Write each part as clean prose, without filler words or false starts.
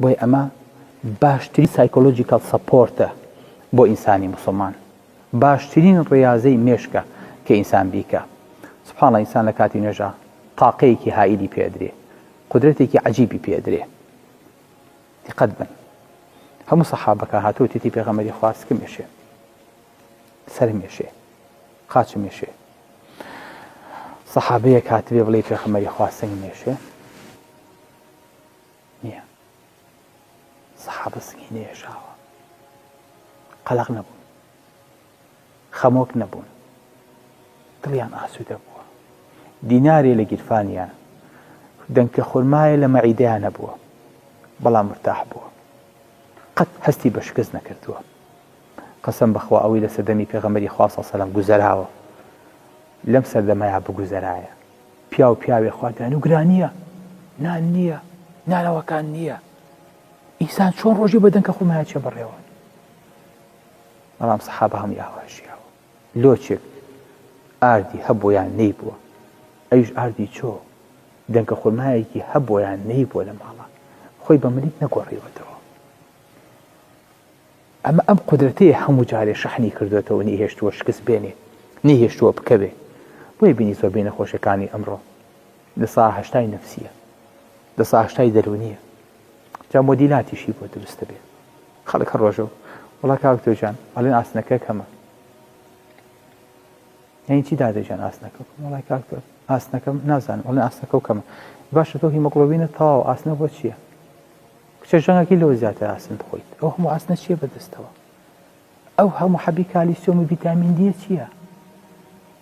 بۆی ئەمە باشترین سایکۆلۆجیکەڵ سەپۆرتە بۆ ئینسانی مسلمان، باشترین ڕێیازەی مێشکە کە ئینسان بیکە. سوبحانەڵڵا ئینسان لە کاتی نوێژە تاقەیەکی هائیلی پێدرێ، قودرەتێکی عەجیبی پێدرێ. دقت بن، هەموو سەحابەکە هاتووە تێتی پێغەمبەری خوا سکە مێشێ، سەر مێشێ، قاچ مێشێ. سەحابەیەک هاتبێ بڵێ پێغەمبەری خوا سنگ مێشێ، نییە. سەحابە سنگی نێژاوە، قەلەق نەبوون، خەمۆک نەبوون، دڵیان ئاسوودە بووە. دینارێ لە گیرفانیان، دەنکە خورمایە لە مەعیدەیان نەبووە، بەڵام مرتاح بووە، قەت هەستی بە شکست نەکردووە. قەسەم بەخوا ئەوەی لە سەردەمی پێغەمبەری خوا صلی الله علیه و سەلەم گوزەراوە، لەم سەردەمەیە بگوزەرایە. پیا و پیاوێ خواردیان و گرانییە، نان نییە، نانەوەکان نییە. ئینسان چۆن ڕۆژی بە دەنکە خورمایە چێ بڕێەوە؟ بەڵام سەحابە هەمووی ئاواشیاوە. لۆچێک ئاردی هەبوویان نەیبووە، ئەویش ئاردی چۆ دەنکە خورمایەکی هەبوویان نەیبووە لە ماڵە، خۆی بە ملیک نەگۆڕیوەتەوە. ئەمە ئەم قودرەتەیە هەموو جارێ شەحنی کردوێتەوە، نەیهێشتووە شکست بێنێ، نەیهێشتووە بکەوێ. بۆیە بینی زۆربەی نەخۆشیەکانی ئەمڕۆ لە ساهەشتای نەفسیە، لە ساهەشتای دەرونیە. جا مۆدیلاتیشی بۆ دروستە بێ. خەڵک هەر ڕۆژە وڵا کاکتۆ جان ئەڵێن ئاسنەکە کەمە. یعنی چی دادەجان ئاسنەکە؟ وڵای کاکتۆ ئاسنەکەم نازانم، ئەڵێن ئاسنەکە کەمە. باشە تۆ هیمۆگلۆبینت تەواو، ئاسنە بۆ چییە؟ کچە ژەنگێکی لەوە زیاتر ئاسن بخۆیت. ئەو هەموو ئاسنە چییە بەدەستەوە؟ ئەو هەموو حەبی کالیسیۆم و ڤیتامین دیە چییە؟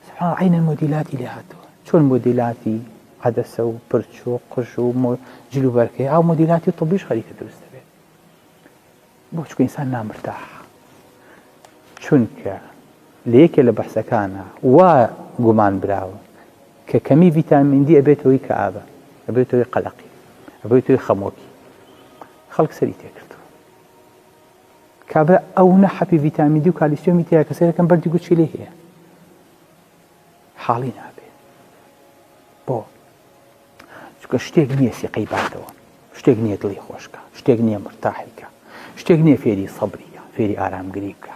سبحان عینە مۆدیلاتی لێ هاتووە. چۆن مۆدیلاتی عەدەسە و پرچ و قژ و جلوبەرکەی، ئەو مۆدیلاتی طبیش خەریکە دروستە بێت. بۆ چونکە ئینسان نامرتاح. چونکە لە یەکێ لە بەحسەکانە وا گومان براوە کە کەمی ڤیتامین دی ئەبێتەوەی کەئابە، ئەبێتەوەی قەلەقی، ئەبێتەوەی خەمۆکی. خەڵک سەری تێکردووە. کابرا ئەو نەحەپی ڤیتامین دی و کالیسیۆمی تێیە کە سەرەکەم بەردی گوچی لێ هەیە، حاڵی نابێ. بۆ چونکە شتێک نییە سیقەی باتەوە، شتێک نییە دڵی خۆشکە، شتێک نییە مرتاحیکە، شتێک نییە فێری سەبریکە، فێری ئارامگری بکە.